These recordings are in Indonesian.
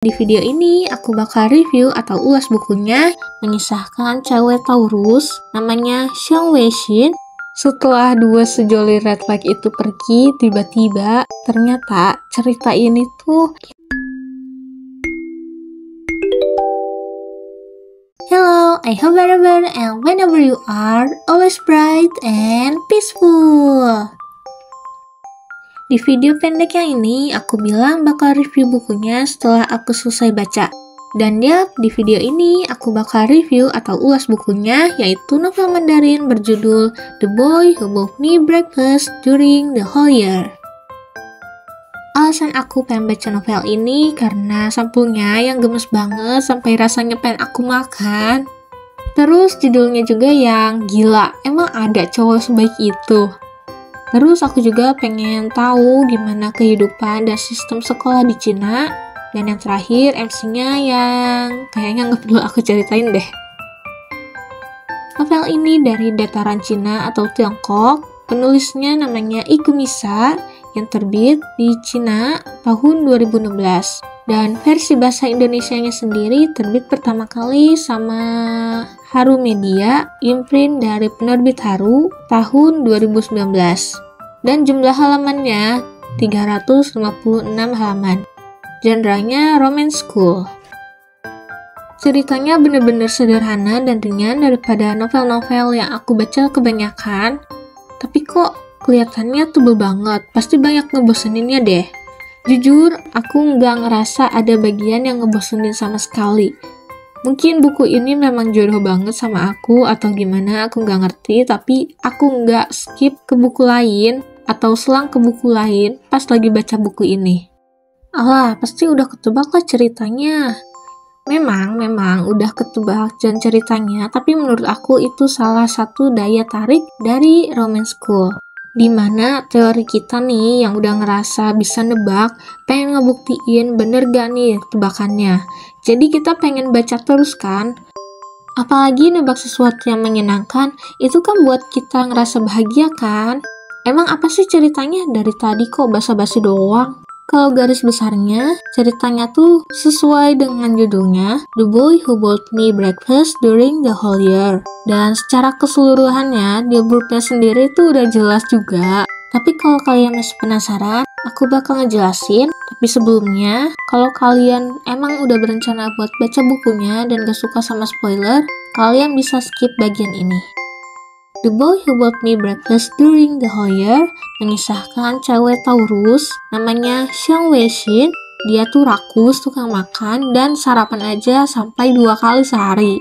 Di video ini aku bakal review atau ulas bukunya mengisahkan cewek Taurus namanya Xiang Weixin. Setelah dua sejoli red flag itu pergi, tiba-tiba ternyata cerita ini tuh Hello, I hope wherever and whenever you are, always bright and peaceful. Di video pendek yang ini, aku bilang bakal review bukunya setelah aku selesai baca. Dan di video ini aku bakal review atau ulas bukunya, yaitu novel Mandarin berjudul The Boy Who Bought Me Breakfast During the Whole Year. Alasan aku pengen baca novel ini karena sampulnya yang gemes banget sampai rasanya pengen aku makan. Terus judulnya juga yang gila, emang ada cowok sebaik itu? Terus aku juga pengen tahu gimana kehidupan dan sistem sekolah di Cina. Dan yang terakhir MC-nya yang kayaknya nggak perlu aku ceritain deh. Novel ini dari dataran Cina atau Tiongkok. Penulisnya namanya Iku Misa yang terbit di Cina tahun 2016. Dan versi bahasa Indonesianya sendiri terbit pertama kali sama Haru Media, imprint dari penerbit Haru tahun 2019. Dan jumlah halamannya 356 halaman. Genrenya romance school. Ceritanya bener-bener sederhana dan ringan daripada novel-novel yang aku baca kebanyakan. Tapi kok kelihatannya tebel banget, pasti banyak ngeboseninnya deh. Jujur, aku nggak ngerasa ada bagian yang ngebosenin sama sekali. Mungkin buku ini memang jodoh banget sama aku atau gimana, aku nggak ngerti, tapi aku nggak skip ke buku lain atau selang ke buku lain pas lagi baca buku ini. Alah, pasti udah ketebak lah ceritanya. Memang udah ketebak dan ceritanya, tapi menurut aku itu salah satu daya tarik dari romance school. Dimana teori kita nih yang udah ngerasa bisa nebak, pengen ngebuktiin bener gak nih tebakannya. Jadi kita pengen baca terus kan? Apalagi nebak sesuatu yang menyenangkan, itu kan buat kita ngerasa bahagia kan? Emang apa sih ceritanya? Dari tadi kok basa-basi doang? Kalau garis besarnya, ceritanya tuh sesuai dengan judulnya, The Boy Who Bought Me Breakfast During the Whole Year. Dan secara keseluruhannya, di bukunya sendiri tuh udah jelas juga. Tapi kalau kalian masih penasaran, aku bakal ngejelasin. Tapi sebelumnya, kalau kalian emang udah berencana buat baca bukunya dan gak suka sama spoiler, kalian bisa skip bagian ini. The Boy Who Bought Me Breakfast During the Whole Year mengisahkan cewek Taurus namanya Xiang Weixin. Dia tuh rakus, tukang makan, dan sarapan aja sampai 2 kali sehari.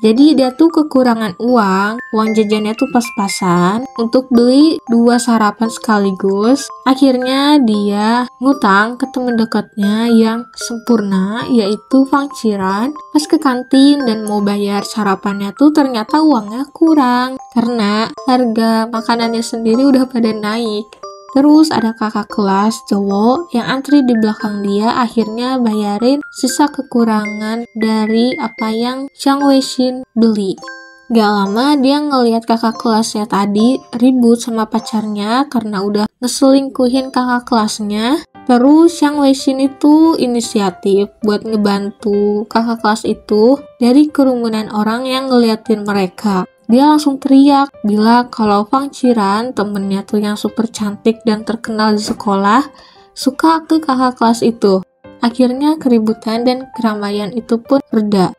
Jadi dia tuh kekurangan uang jajannya tuh pas-pasan untuk beli 2 sarapan sekaligus. Akhirnya dia ngutang ke temen dekatnya yang sempurna, yaitu Fang Qiran. Pas ke kantin dan mau bayar sarapannya tuh ternyata uangnya kurang karena harga makanannya sendiri udah pada naik. Terus ada kakak kelas cowok yang antri di belakang dia, akhirnya bayarin sisa kekurangan dari apa yang Xiang Weixin beli. Gak lama dia ngelihat kakak kelasnya tadi ribut sama pacarnya karena udah ngeselingkuhin kakak kelasnya. Terus Xiang Weixin itu inisiatif buat ngebantu kakak kelas itu dari kerumunan orang yang ngeliatin mereka. Dia langsung teriak, bilang kalau Fang Qiran, temennya tuh yang super cantik dan terkenal di sekolah, suka ke kakak kelas itu. Akhirnya keributan dan keramaian itu pun reda.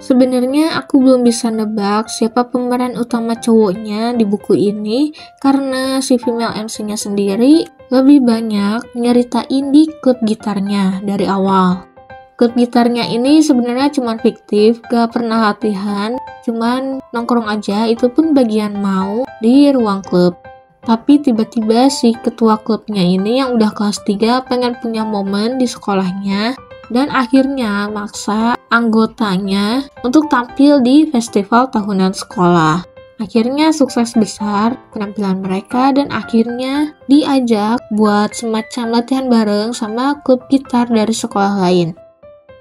Sebenarnya aku belum bisa nebak siapa pemeran utama cowoknya di buku ini, karena si female MC-nya sendiri lebih banyak nyeritain di klub gitarnya dari awal. Klub gitarnya ini sebenarnya cuma fiktif, gak pernah latihan, cuman nongkrong aja, itu pun bagian mau di ruang klub. Tapi tiba-tiba si ketua klubnya ini yang udah kelas 3 pengen punya momen di sekolahnya, dan akhirnya maksa anggotanya untuk tampil di festival tahunan sekolah. Akhirnya sukses besar penampilan mereka dan akhirnya diajak buat semacam latihan bareng sama klub gitar dari sekolah lain.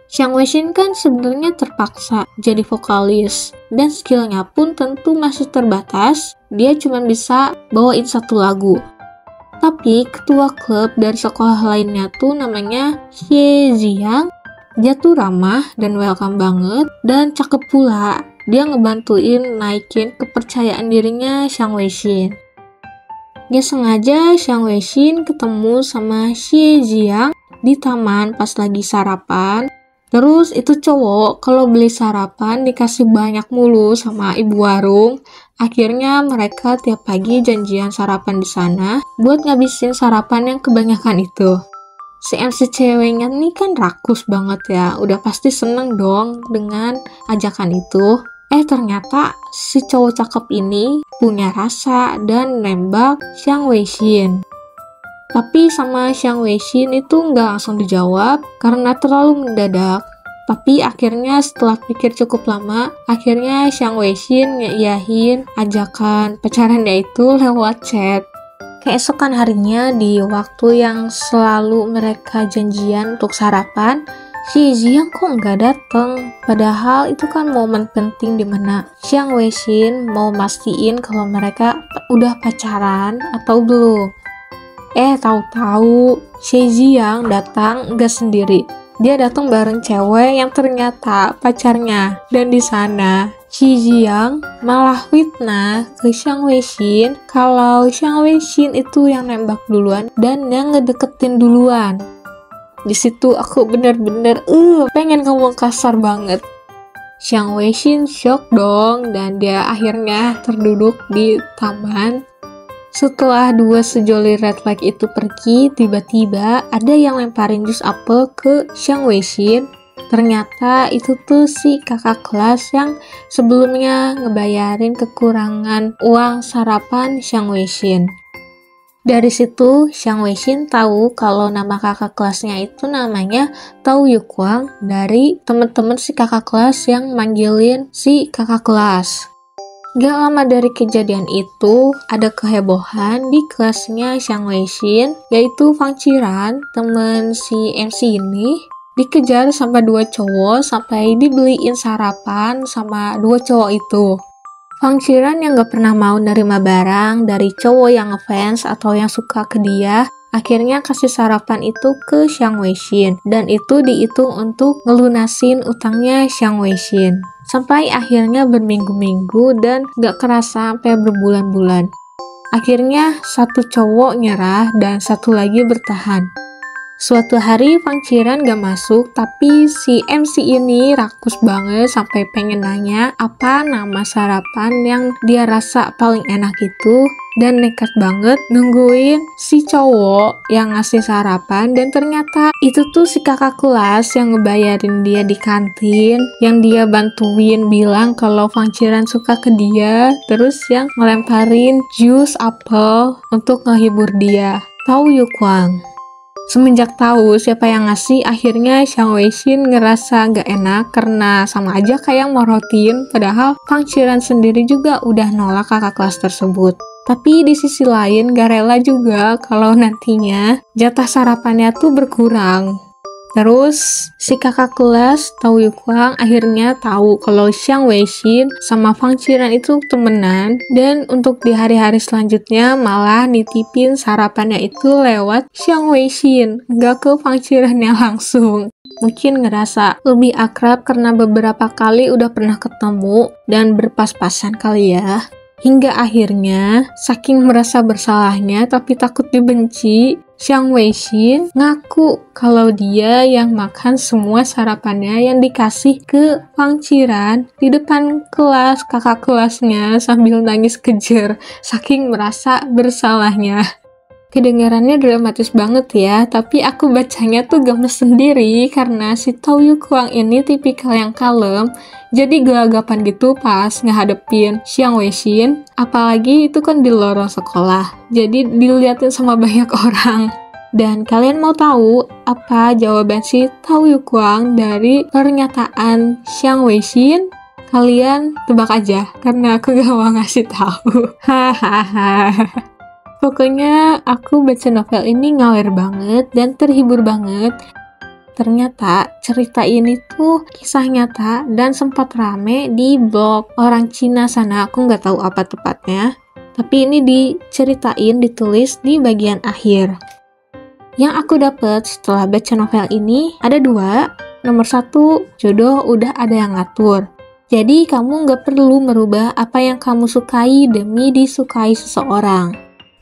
Xiang Weixin kan sebenarnya terpaksa jadi vokalis dan skillnya pun tentu masih terbatas, dia cuma bisa bawain 1 lagu. Tapi ketua klub dari sekolah lainnya tuh namanya Xie Jiang. Dia tuh ramah dan welcome banget dan cakep pula. Dia ngebantuin naikin kepercayaan dirinya Xiang Weixin. Dia sengaja Xiang Weixin ketemu sama Xie Jiang di taman pas lagi sarapan. Terus itu cowok kalau beli sarapan dikasih banyak mulu sama ibu warung. Akhirnya mereka tiap pagi janjian sarapan di sana buat ngabisin sarapan yang kebanyakan itu. Si MC ceweknya nih kan rakus banget ya, udah pasti seneng dong dengan ajakan itu. Ternyata si cowok cakep ini punya rasa dan nembak Xiang Weixin. Tapi sama Xiang Weixin itu nggak langsung dijawab karena terlalu mendadak. Tapi akhirnya setelah pikir cukup lama, akhirnya Xiang Weixin ngeiyahin ajakan pacarannya itu lewat chat. Keesokan harinya di waktu yang selalu mereka janjian untuk sarapan, si Jiang kok nggak dateng. Padahal itu kan momen penting dimana Xiang Weixin mau mastiin kalau mereka udah pacaran atau belum. Tahu-tahu si Jiang datang nggak sendiri. Dia datang bareng cewek yang ternyata pacarnya. Dan di sana, Xi Jiang malah fitnah ke Xiang Weixin kalau Xiang Weixin itu yang nembak duluan dan yang ngedeketin duluan. Di situ aku bener-bener pengen ngomong kasar banget. Xiang Weixin shock dong dan dia akhirnya terduduk di taman. Setelah dua sejoli red flag itu pergi, tiba-tiba ada yang lemparin jus apel ke Xiang Weixin. Ternyata itu tuh si kakak kelas yang sebelumnya ngebayarin kekurangan uang sarapan Xiang Weixin. Dari situ, Xiang Weixin tahu kalau nama kakak kelasnya itu namanya Tao Yuquang dari temen-temen si kakak kelas yang manggilin si kakak kelas. Gak lama dari kejadian itu, ada kehebohan di kelasnya Xiang Weixin, yaitu Fang Qiran, temen si MC ini, dikejar sama dua cowok sampai dibeliin sarapan sama dua cowok itu. Fang Qiran yang gak pernah mau nerima barang dari cowok yang ngefans atau yang suka ke dia, akhirnya kasih sarapan itu ke Xiang Weixin, dan itu dihitung untuk ngelunasin utangnya Xiang Weixin. Sampai akhirnya berminggu-minggu dan gak kerasa sampai berbulan-bulan. Akhirnya satu cowok nyerah dan satu lagi bertahan. Suatu hari Fang Qiran gak masuk, tapi si MC ini rakus banget sampai pengen nanya apa nama sarapan yang dia rasa paling enak itu, dan nekat banget nungguin si cowok yang ngasih sarapan, dan ternyata itu tuh si kakak kelas yang ngebayarin dia di kantin, yang dia bantuin bilang kalau Fang Qiran suka ke dia, terus yang ngelemparin jus apel untuk ngehibur dia. Tao Yuquang. Semenjak tahu siapa yang ngasih, akhirnya Xiang Weixin ngerasa gak enak karena sama aja kayak morotin, padahal Fang Qiran sendiri juga udah nolak kakak kelas tersebut. Tapi di sisi lain gak rela juga kalau nantinya jatah sarapannya tuh berkurang. Terus si kakak kelas Tao Yuquang akhirnya tahu kalau Xiang Weixin sama Fang Qiran itu temenan, dan untuk di hari-hari selanjutnya malah nitipin sarapannya itu lewat Xiang Weixin, gak ke Fang Qirannya langsung. Mungkin ngerasa lebih akrab karena beberapa kali udah pernah ketemu dan berpas-pasan kali ya. Hingga akhirnya, saking merasa bersalahnya tapi takut dibenci, Xiang Weixin ngaku kalau dia yang makan semua sarapannya yang dikasih ke Fang Qiran di depan kelas kakak kelasnya sambil nangis kejer, saking merasa bersalahnya. Kedengarannya dramatis banget ya, tapi aku bacanya tuh gemes sendiri karena si Tao Yuquang ini tipikal yang kalem, jadi gelagapan gitu pas ngehadepin Xiang Weixin, apalagi itu kan di lorong sekolah, jadi diliatin sama banyak orang. Dan kalian mau tahu apa jawaban si Tao Yuquang dari pernyataan Xiang Weixin? Kalian tebak aja, karena aku gak mau ngasih tahu. Hahaha. Pokoknya aku baca novel ini ngalir banget dan terhibur banget. Ternyata cerita ini tuh kisah nyata dan sempat rame di blog orang Cina sana, aku nggak tahu apa tepatnya. tapi ini ditulis di bagian akhir. Yang aku dapat setelah baca novel ini ada 2. Nomor 1, jodoh udah ada yang ngatur. Jadi kamu nggak perlu merubah apa yang kamu sukai demi disukai seseorang.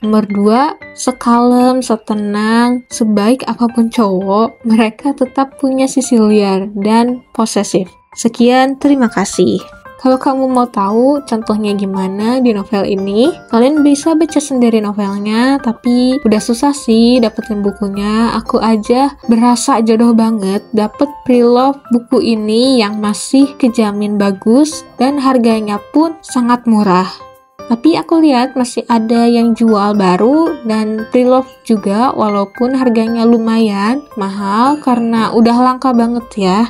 Nomor 2, sekalem, setenang, sebaik apapun cowok, mereka tetap punya sisi liar dan posesif. Sekian, terima kasih. Kalau kamu mau tahu contohnya gimana di novel ini, kalian bisa baca sendiri novelnya, tapi udah susah sih dapetin bukunya. Aku aja berasa jodoh banget dapet pre-love buku ini yang masih kejamin bagus dan harganya pun sangat murah. Tapi aku lihat masih ada yang jual baru dan pre-love juga, walaupun harganya lumayan mahal karena udah langka banget ya.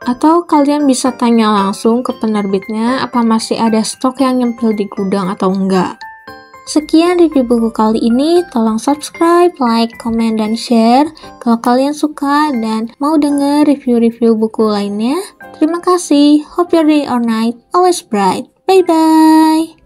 Atau kalian bisa tanya langsung ke penerbitnya apa masih ada stok yang nyempil di gudang atau enggak. Sekian review buku kali ini, tolong subscribe, like, komen, dan share kalau kalian suka dan mau denger review-review buku lainnya. Terima kasih, hope your day or night always bright. Bye-bye!